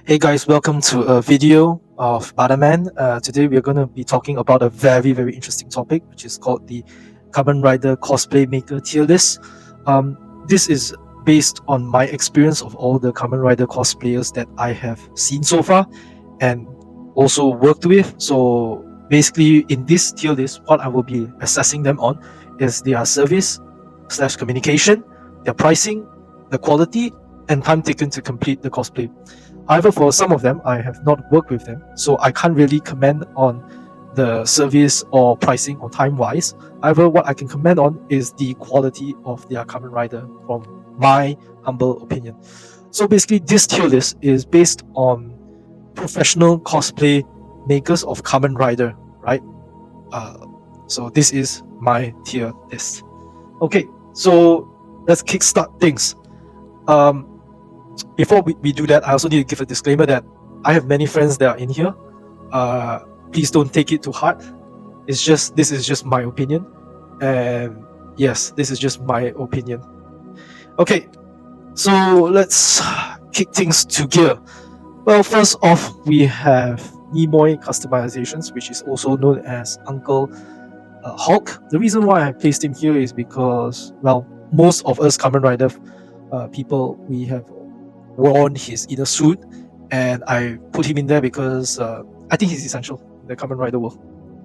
Hey guys, welcome to a video of Badaman. Today we're going to be talking about a very interesting topic, which is called the Kamen Rider Cosplay Maker tier list. This is based on my experience of all the Kamen Rider cosplayers that I have seen so far and also worked with. So basically in this tier list, what I will be assessing them on is their service / communication, their pricing, the quality, and time taken to complete the cosplay. However, for some of them, I have not worked with them, so I can't really comment on the service or pricing or time-wise. However, what I can comment on is the quality of their Kamen Rider from my humble opinion. So basically, this tier list is based on professional cosplay makers of Kamen Rider, right? So this is my tier list. Okay, so let's kickstart things. Before we do that, I also need to give a disclaimer that I have many friends that are in here. Please don't take it to heart. This is just my opinion, and yes, this is just my opinion. Okay, so let's kick things to gear. Well, first off, we have Nimoy customizations, which is also known as Uncle Hulk. The reason why I placed him here is because, well, most of us Kamen Rider people, we have worn his inner suit, and I put him in there because I think he's essential in the Kamen Rider world.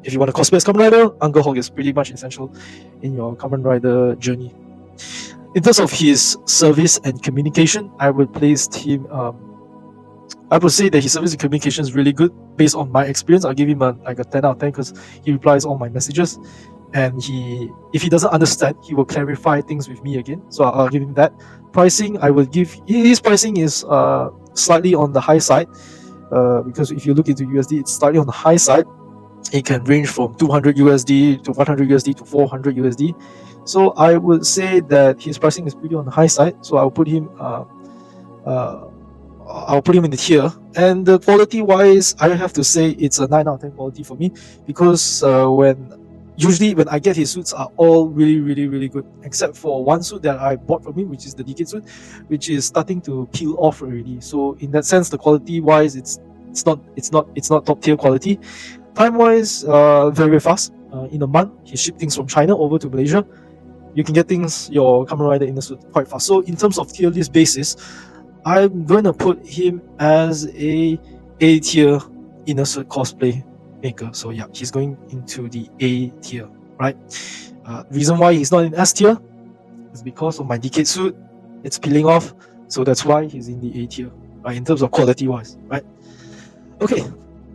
If you want to cosplay as Kamen Rider, Uncle Hulk is pretty much essential in your Kamen Rider journey. In terms of his service and communication, I would place him. I would say that his service and communication is really good based on my experience. I'll give him a 10 out of 10 because he replies all my messages, and if he doesn't understand, he will clarify things with me again. So I'll give him that. Pricing, I will give his pricing is slightly on the high side because if you look into USD, it's slightly on the high side. It can range from 200 USD to 100 USD to 400 USD. So I would say that his pricing is pretty on the high side. So I'll put him in the tier. And the quality wise, I have to say it's a 9 out of 10 quality for me because usually when I get his suits are all really good, except for one suit that I bought from him, which is the Decade suit, which is starting to peel off already. So in that sense, the quality wise, it's not top tier quality. Time wise, very fast. In a month, he shipped things from China over to Malaysia. You can get your Kamen Rider in the suit quite fast. So in terms of tier list basis, I'm going to put him as a tier inner suit cosplay maker. So yeah, he's going into the A tier, right? Reason why he's not in S tier is because of my Decade suit. It's peeling off, so that's why he's in the A tier, right? In terms of quality wise, right? Okay,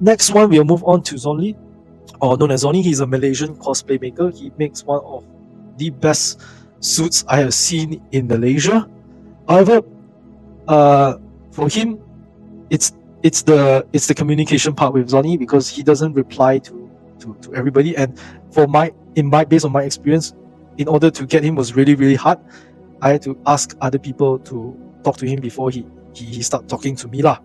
next one we'll move on to Zon Lee, or known as Zon Lee. He's a Malaysian cosplay maker. He makes one of the best suits I have seen in Malaysia. However, for him, it's the communication part with Zon Lee because he doesn't reply to everybody, and based on my experience, in order to get him was really hard. I had to ask other people to talk to him before he start talking to me lah.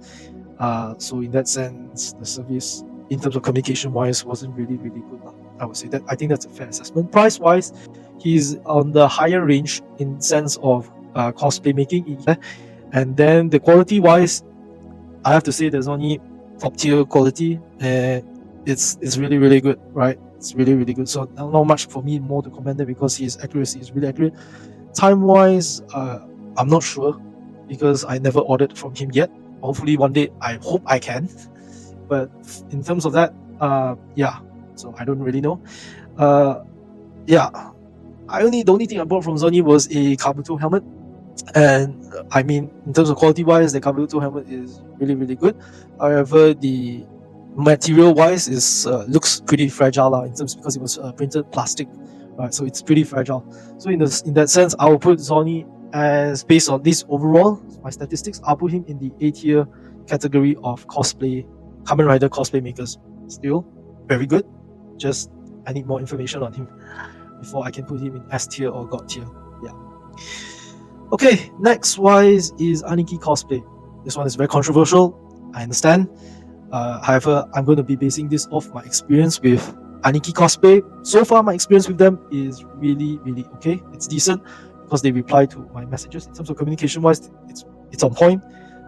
So in that sense, the service in terms of communication wise wasn't really good lah. I would say that. I think that's a fair assessment. Price wise, he's on the higher range in sense of cosplay making, and then the quality wise, I have to say there's only top tier quality, and it's really good, right? It's really good. So not much for me more to comment there because his accuracy is really accurate. Time wise, I'm not sure because I never ordered from him yet. Hopefully one day, I hope I can. But in terms of that, yeah. So I don't really know. Yeah. The only thing I bought from Zon Lee was a Kabuto helmet. And I mean, in terms of quality wise, the Kabuto helmet is really good. However, the material wise is looks pretty fragile in terms because it was printed plastic, right? So it's pretty fragile. So in that sense, I will put Zon Lee as, based on this overall my statistics, I'll put him in the A tier category of Kamen Rider cosplay makers. Still very good. Just I need more information on him before I can put him in S tier or God tier. Yeah. Okay, next wise is Aniki Cosplay. This one is very controversial, I understand. However, I'm going to be basing this off my experience with Aniki Cosplay. So far, my experience with them is really okay. It's decent because they reply to my messages. In terms of communication wise, it's on point.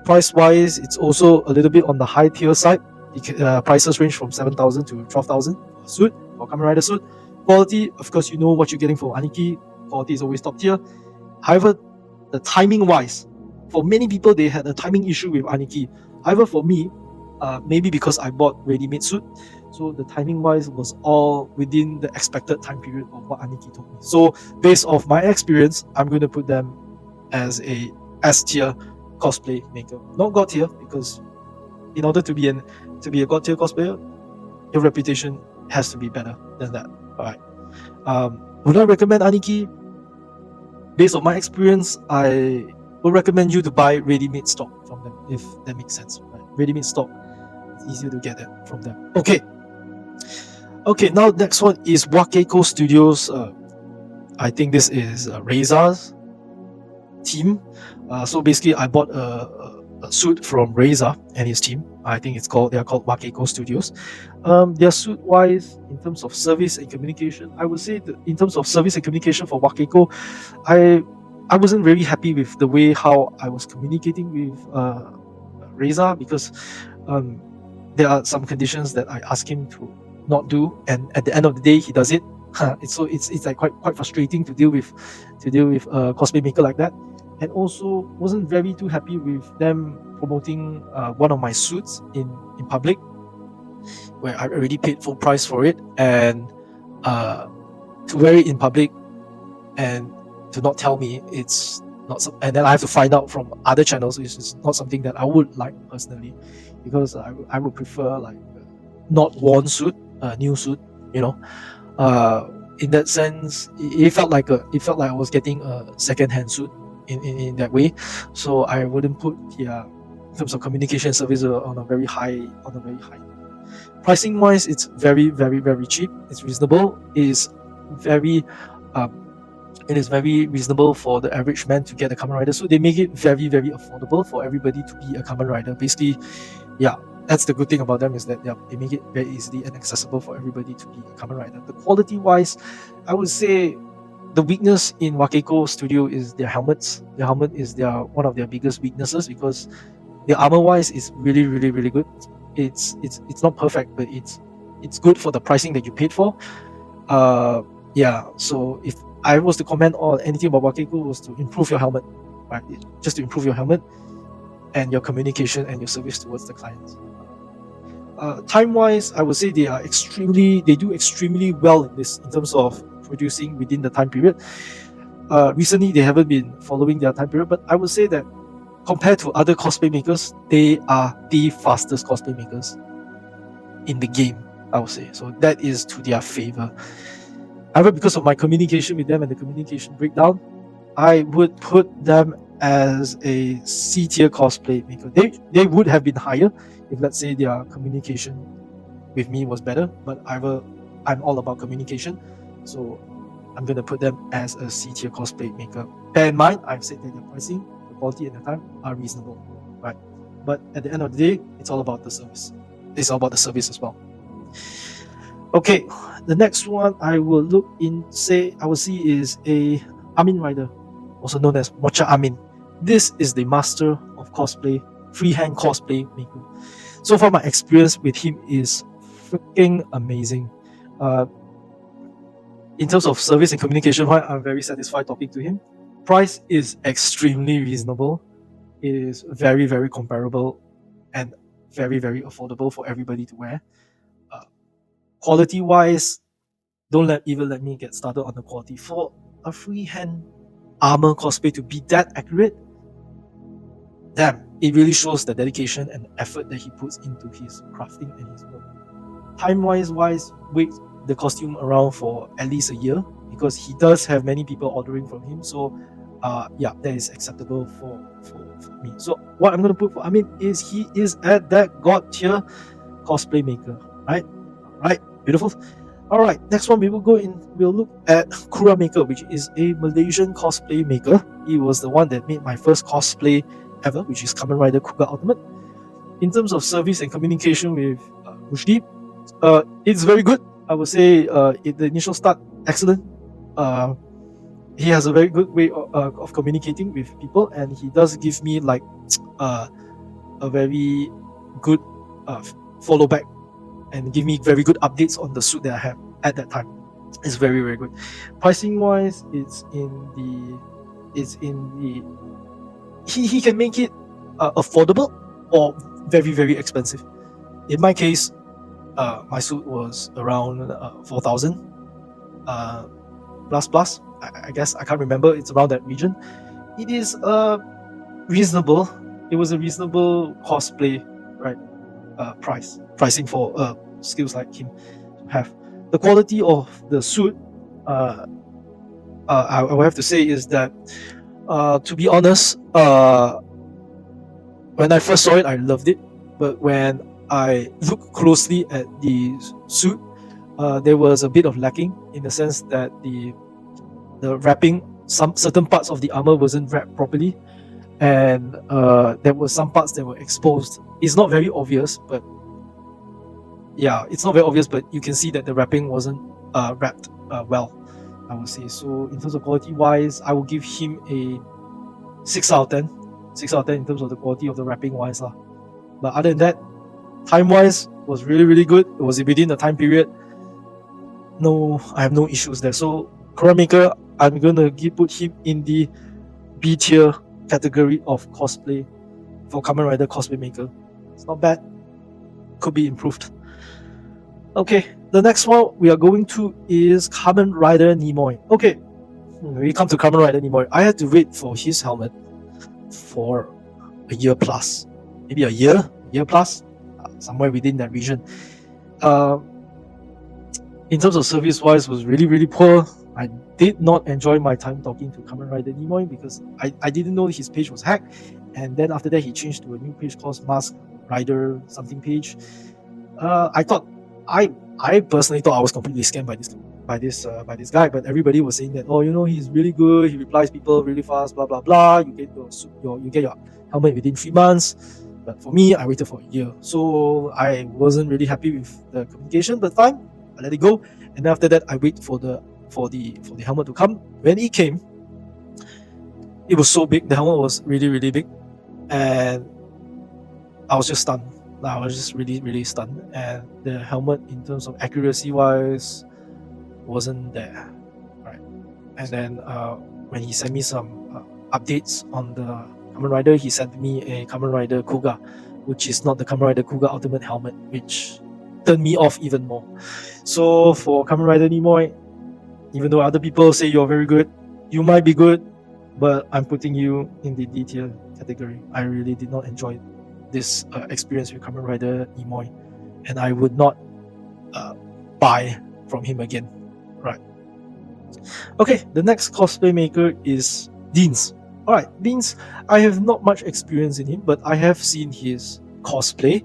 Price wise, it's also a little bit on the high tier side. Prices range from 7,000 to 12,000 for a suit, for a Kamen Rider suit. Quality, of course, you know what you're getting for Aniki. Quality is always top tier. However, the timing wise, for many people, they had a timing issue with Aniki. However, for me, maybe because I bought ready-made suit, so the timing wise was all within the expected time period of what Aniki told me. So based off my experience, I'm going to put them as a S tier cosplay maker, not God tier, because in order to be a God tier cosplayer, your reputation has to be better than that. All right. Would I recommend Aniki? Based on my experience, I would recommend you to buy ready-made stock from them, if that makes sense. Right? Ready-made stock, it's easier to get that from them. Okay. Now next one is Wakeko Studios. I think this is Rezha's team. So basically, I bought a suit from Rezha and his team. I think they are called Wakeko Studios. Their suit wise, in terms of service and communication, I would say that in terms of service and communication for Wakeko, I wasn't very happy with the way how I was communicating with Rezha, because there are some conditions that I asked him to not do, and at the end of the day he does it. It's like quite frustrating to deal with a cosplay maker like that. And also wasn't very too happy with them promoting one of my suits in public, where I already paid full price for it, and to wear it in public and to not tell me it's not and then I have to find out from other channels, which is not something that I would like personally, because I would prefer like not worn suit, new suit, you know. In that sense, it felt like I was getting a second-hand suit in that way. So I wouldn't put in terms of communication service on a very high pricing wise. It's very cheap. It's reasonable. It is very reasonable for the average man to get a Kamen Rider. So they make it very affordable for everybody to be a Kamen Rider. Basically, yeah, that's the good thing about them, is that they make it very easily and accessible for everybody to be a Kamen Rider. The quality wise, I would say the weakness in Wakeko Studio is their helmets. Their helmet is one of their biggest weaknesses, because their armor wise is really good. It's not perfect, but it's good for the pricing that you paid for. So if I was to comment on anything about Wakeko, was to improve your helmet, right? Just to improve your helmet and your communication and your service towards the clients. Time wise, I would say they do extremely well in this, in terms of producing within the time period. Recently they haven't been following their time period, but I would say that compared to other cosplay makers, they are the fastest cosplay makers in the game, I would say. So that is to their favor. However, because of my communication with them and the communication breakdown, I would put them as a C tier cosplay maker. They would have been higher if, let's say, their communication with me was better, but I'm all about communication, so I'm gonna put them as a C tier cosplay maker. Bear in mind, I've said that the pricing, the quality, and the time are reasonable, right? But at the end of the day, it's all about the service. It's all about the service as well. Okay, the next one I will see is a Amin Rider, also known as Mochammad Amin. This is the master of cosplay, freehand cosplay maker. So far, my experience with him is freaking amazing. In terms of service and communication, I'm very satisfied talking to him. Price is extremely reasonable. It is very comparable and very affordable for everybody to wear. Quality wise, don't even let me get started on the quality. For a freehand armor cosplay to be that accurate, damn, it really shows the dedication and effort that he puts into his crafting and his work. Time wise, wait the costume around for at least a year, because he does have many people ordering from him. So that is acceptable for me. So what I'm going to put for Amin is he is at that god tier cosplay maker, right? Beautiful. All right, next one we'll look at KuraMaker, which is a Malaysian cosplay maker. He was the one that made my first cosplay ever, which is Kamen Rider Kuga Ultimate. In terms of service and communication with Rushdie, it's very good. I would say the initial start, excellent. He has a very good way of communicating with people, and he does give me like a very good follow back and give me very good updates on the suit that I have at that time. It's very, very good. Pricing wise, he can make it affordable or very, very expensive. In my case, my suit was around 4,000 plus. I guess I can't remember. It's around that region. It is reasonable. It was a reasonable cosplay, right? Pricing for skills like him to have. The quality of the suit, I will have to say, is that to be honest, when I first saw it, I loved it. But when I looked closely at the suit, there was a bit of lacking in the sense that the wrapping, some certain parts of the armor wasn't wrapped properly, and there were some parts that were exposed. It's not very obvious, but yeah, it's not very obvious, but you can see that the wrapping wasn't wrapped well, I would say. So in terms of quality wise, I will give him a 6 out of 10. 6 out of 10 in terms of the quality of the wrapping wise. But other than that, time wise was really, really good. It was within the time period. No, I have no issues there. So KuraMaker, I'm gonna put him in the B tier category of cosplay for Kamen Rider Cosplay Maker. It's not bad. Could be improved. Okay, the next one we are going to is Kamen Rider Nimoy. Okay, we come to Kamen Rider Nimoy. I had to wait for his helmet for a year plus, maybe a year plus, somewhere within that region. In terms of service wise, was really, really poor. I did not enjoy my time talking to Kamen Rider Nimoy because I didn't know his page was hacked, and then after that he changed to a new page called Mask Rider something page. I personally thought I was completely scammed by this guy, but everybody was saying that, oh, you know, he's really good, he replies people really fast, blah blah blah. You get your helmet within 3 months. But for me, I waited for a year, so I wasn't really happy with the communication. But fine, I let it go. And after that, I wait for the helmet to come. When it came, it was so big. The helmet was really, really big, and I was just stunned. I was just really, really stunned. And the helmet, in terms of accuracy wise, wasn't there, right? And then when he sent me some updates on the Kamen Rider, he sent me a Kamen Rider Kuga, which is not the Kamen Rider Kuga Ultimate Helmet, which turned me off even more. So for Kamen Rider Nimoy, even though other people say you're very good, you might be good, but I'm putting you in the D tier category. I really did not enjoy this experience with Kamen Rider Nimoy, and I would not buy from him again. Right. Okay, the next cosplay maker is Deanz. Alright, Deanz, I have not much experience in him, but I have seen his cosplay,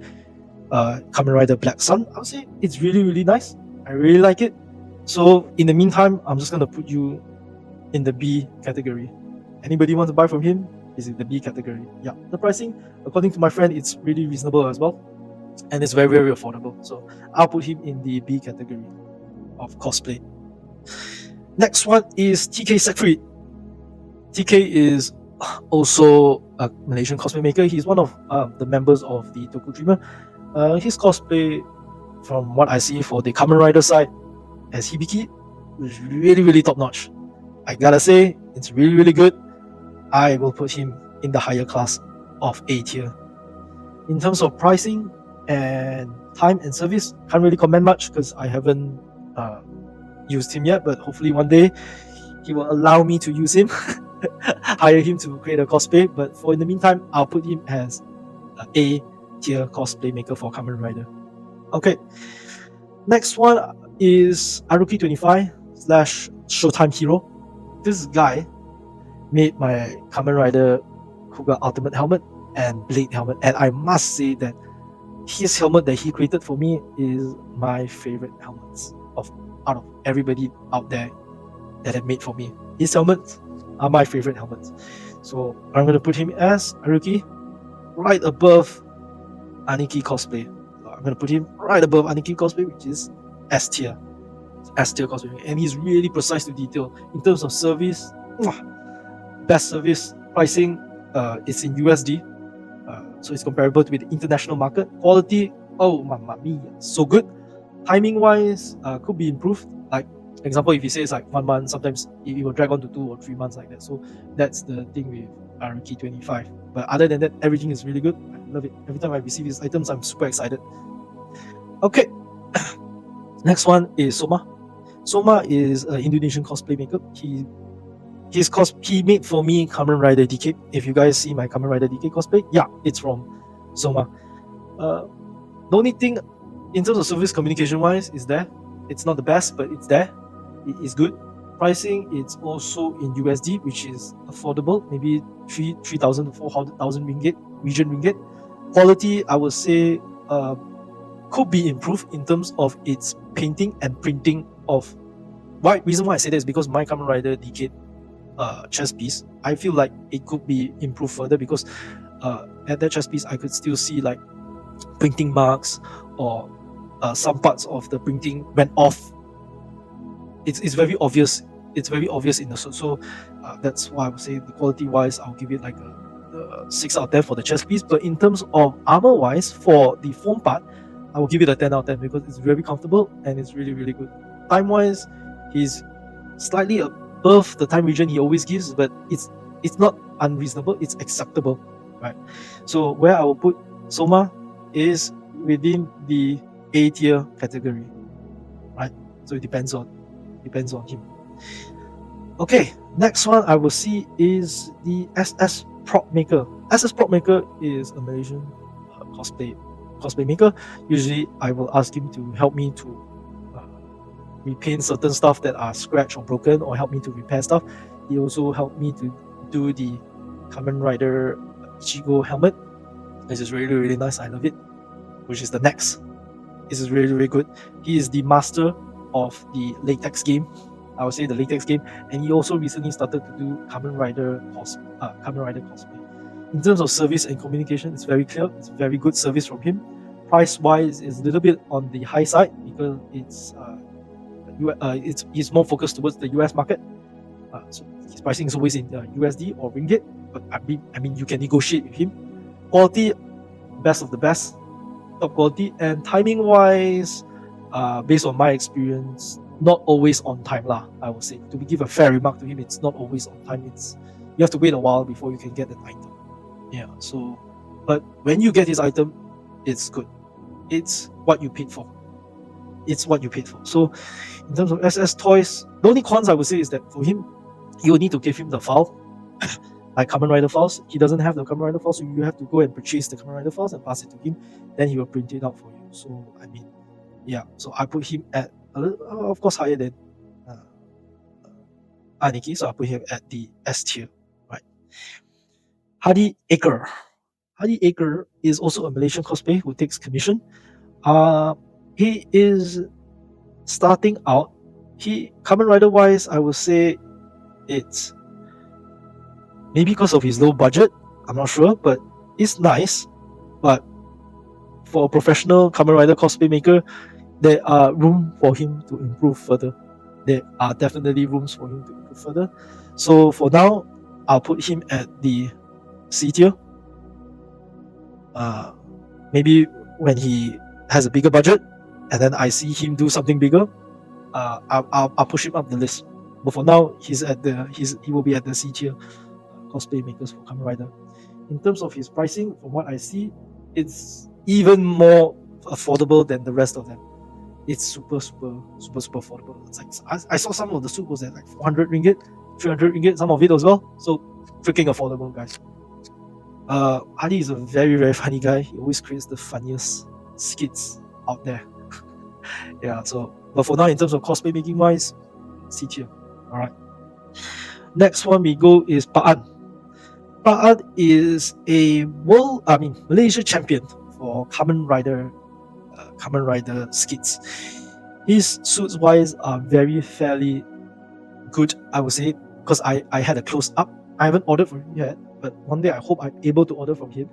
Kamen Rider Black Sun. I would say it's really, really nice. I really like it. So in the meantime, I'm just gonna put you in the B category. Anybody want to buy from him? Is in the B category. Yeah, the pricing, according to my friend, it's really reasonable as well, and it's very, very affordable. So I'll put him in the B category of cosplay. Next one is TK Seyfried. TK is also a Malaysian cosplay maker. He's one of the members of the Toku Dreamer. His cosplay, from what I see for the Kamen Rider side, as Hibiki, was really, really top notch. I gotta say, it's really, really good. I will put him in the higher class of A tier. In terms of pricing and time and service, can't really comment much because I haven't used him yet, but hopefully one day he will allow me to use him, hire him to create a cosplay. But for in the meantime, I'll put him as an A tier cosplay maker for Kamen Rider. Okay, next one is Aruki25 / Showtime Hero. This guy made my Kamen Rider Kuga Ultimate Helmet and Blade Helmet, and I must say that his helmet that he created for me is my favorite helmets out of everybody out there that have made for me. His helmets are my favorite helmets. So I'm going to put him as Aruki, right above Aniki Cosplay. So I'm going to put him right above Aniki Cosplay, which is S tier. S tier cosplay. And he's really precise to detail. In terms of service, best service. Pricing, it's in USD. so it's comparable with the international market. Quality, oh mamma mia, so good. Timing wise, could be improved. Like example, if he says like 1 month, sometimes it will drag on to 2 or 3 months like that. So that's the thing with Aniki 25. But other than that, everything is really good. I love it. Every time I receive these items, I'm super excited. Okay, next one is Soma. Soma is an Indonesian cosplay maker. He made for me Kamen Rider DK. If you guys see my Kamen Rider DK cosplay, yeah, it's from Soma. The only thing in terms of service communication wise is there. It's not the best, but it's there. It is good. Pricing, it's also in USD, which is affordable, maybe 3,000 to 400,000 ringgit, region ringgit. Quality, I would say, could be improved in terms of its painting and printing of. Reason why I say that is because my Kamen Rider DK chest piece, I feel like it could be improved further because at that chest piece I could still see like printing marks or some parts of the printing went off. It's very obvious. It's very obvious in the suit. So that's why I would say the quality wise, I'll give it like a 6 out of 10 for the chest piece. But in terms of armor wise, for the foam part, I will give it a 10 out of 10 because it's very comfortable and it's really good. Time wise, he's slightly above the time region he always gives, but it's not unreasonable. It's acceptable, right? So where I will put Soma is within the A tier category, right? So it depends on him. Okay, next one I will see is the SS PropsMaker. SS PropsMaker is a Malaysian cosplay maker. Usually I will ask him to help me to repaint certain stuff that are scratched or broken, or help me to repair stuff. He also helped me to do the Kamen Rider Ichigo helmet. This is really nice. I love it. Which is the next. This is really good. He is the master of the latex game. I would say the latex game, and he also recently started to do Kamen Rider cosplay. In terms of service and communication, it's very clear. It's very good service from him. Price wise, is a little bit on the high side because he's more focused towards the US market. So his pricing is always in USD or ringgit. But I mean, you can negotiate with him. Quality, best of the best, top quality. And timing wise, based on my experience, not always on time lah. I would say, to give a fair remark to him, it's not always on time. You have to wait a while before you can get an item. Yeah. So, but when you get his item, it's good. It's what you paid for. So, in terms of SS toys, the only cons I would say is that for him, you will need to give him the file, like Kamen Rider files. He doesn't have the Kamen Rider files, so you have to go and purchase the Kamen Rider files and pass it to him. Then he will print it out for you. So I mean, yeah. So I put him at of course higher than Aniki, so I put him at the S tier, right? Hadi Aker. Hadi Aker is also a Malaysian cosplayer who takes commission. He is starting out. Kamen Rider wise, I would say it's maybe because of his low budget. I'm not sure, but it's nice. But for a professional Kamen Rider cosplay maker, there are room for him to improve further. There are definitely rooms for him to improve further. So for now, I'll put him at the C tier. Maybe when he has a bigger budget, and then I see him do something bigger, I'll push him up the list. But for now, he will be at the C tier cosplay makers for Kamen Rider. In terms of his pricing, from what I see, it's even more affordable than the rest of them. It's super affordable. It's like I saw some of the suit was at like 400 ringgit, 300 ringgit, some of it as well. So freaking affordable, guys. Hadi is a very funny guy. He always creates the funniest skits out there. Yeah, so but for now, in terms of cosplay making wise, C tier. Alright. Next one we go is Paan. Paan is a Malaysia champion for Kamen Rider skits. His suits wise are fairly good, I would say, because I had a close up. I haven't ordered from him yet, but one day I hope I'm able to order from him.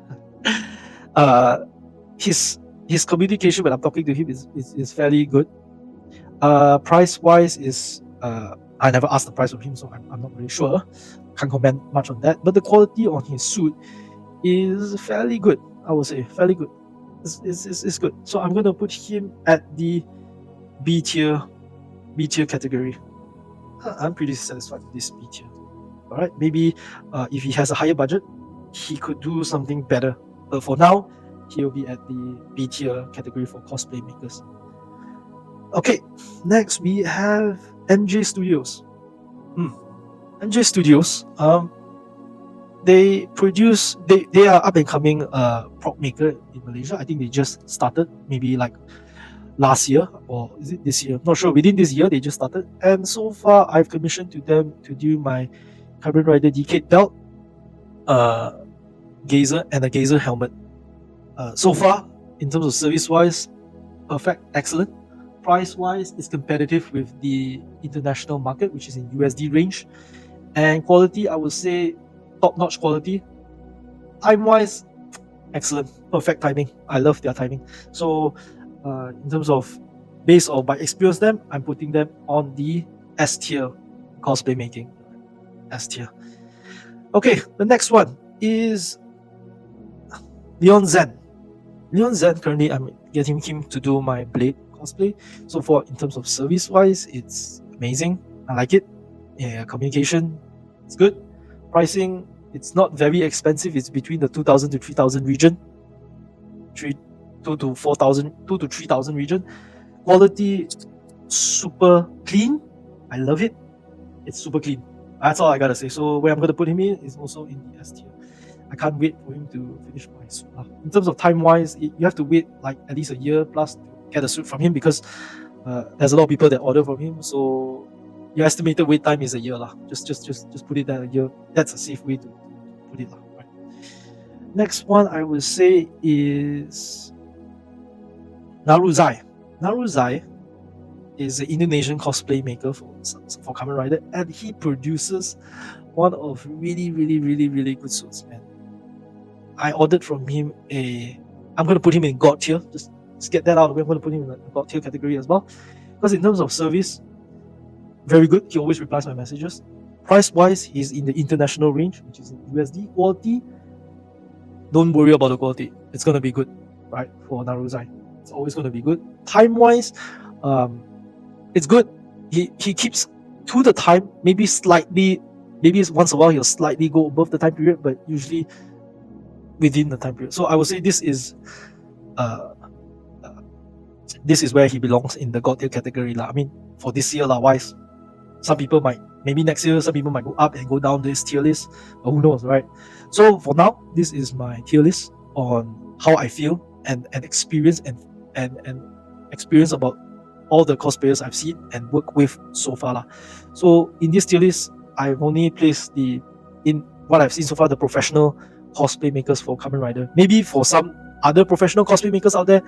His communication when I'm talking to him is fairly good. Price wise is I never asked the price of him, so I'm not really sure. Can't comment much on that. But the quality on his suit is fairly good. I would say. Fairly good. It's good. So I'm going to put him at the B tier category. I'm pretty satisfied with this B tier. All right, maybe if he has a higher budget, he could do something better. But for now, he'll be at the B tier category for cosplay makers. Okay, next we have MJ Studios. MJ Studios, they are up and coming prop maker in Malaysia. I think they just started maybe like last year, or is it this year? Not sure. Within this year, they just started. And so far, I've commissioned to them to do my Kamen Rider Decade belt, gazer, and a gazer helmet. So far, in terms of service-wise, perfect, excellent. Price-wise, it's competitive with the international market, which is in USD range. And quality, I would say top-notch quality. Time-wise, excellent, perfect timing. I love their timing. So in terms of based on my experience them, I'm putting them on the S tier cosplay making. S tier. Okay, the next one is Leon Zen. Leon Zen, currently I'm getting him to do my Blade cosplay. So for in terms of service wise, it's amazing. I like it. Yeah, communication, it's good. Pricing, it's not very expensive. It's between the 2,000 to 3,000 region. 2 to 4,000, 2 to 3,000 region. Quality, super clean. I love it. It's super clean. That's all I gotta say. So where I'm gonna put him in is also in the S tier. I can't wait for him to finish my suit. In terms of time wise, you have to wait like at least a year plus to get a suit from him, because there's a lot of people that order from him. So your estimated wait time is a year lah. Just put it there a year. That's a safe way to put it lah. Right. Next one I would say is Naru Zai. Naru Zai is an Indonesian cosplay maker for Kamen Rider, and he produces one of really good suits, man. I ordered from him I'm going to put him in God tier. Just get that out of the way. I'm going to put him in the God tier category as well, because in terms of service, very good. He always replies my messages. Price wise, he's in the international range, which is in USD. Quality, don't worry about the quality. It's going to be good, right? For Naru Zai, it's always going to be good. Time wise, it's good. He keeps to the time, maybe once a while he'll slightly go above the time period, but usually within the time period. So I would say this is where he belongs in the God tier category lah. I mean, for this year lah wise, some people might, maybe next year some people might go up and go down this tier list, but who knows, right? So for now, this is my tier list on how I feel and experience and experience about all the cosplayers I've seen and worked with so far lah. So in this tier list, I've only placed in what I've seen so far, the professional cosplay makers for Kamen Rider. Maybe for some other professional cosplay makers out there,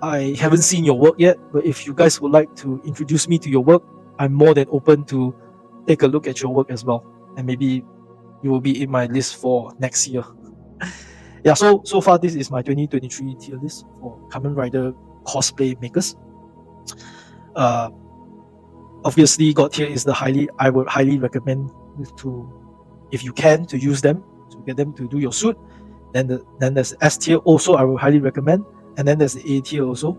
I haven't seen your work yet, but if you guys would like to introduce me to your work, I'm more than open to take a look at your work as well, and maybe you will be in my list for next year. Yeah, so far this is my 2023 tier list for Kamen Rider cosplay makers. Obviously, God tier is I would highly recommend if you can, to use them to get them to do your suit. Then there's S tier also, I would highly recommend, and then there's the A tier also,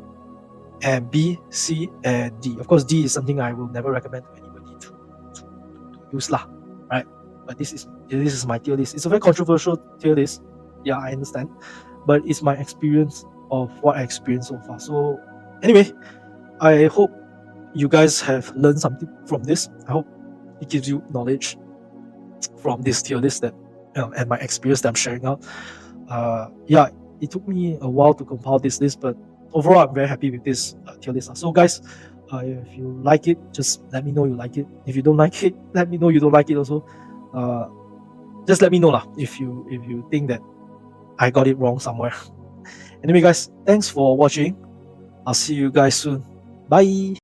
and B, C, and D. Of course, D is something I will never recommend to anybody to use lah, right? But this is my tier list. It's a very controversial tier list. Yeah, I understand, but it's my experience of what I experienced so far. So anyway, I hope you guys have learned something from this. I hope it gives you knowledge from this tier list that and my experience that I'm sharing out. Yeah, it took me a while to compile this list, but overall I'm very happy with this tier list. So guys, if you like it, just let me know you like it. If you don't like it, let me know you don't like it also. Just let me know lah if you think that I got it wrong somewhere. Anyway guys, thanks for watching. I'll see you guys soon. Bye.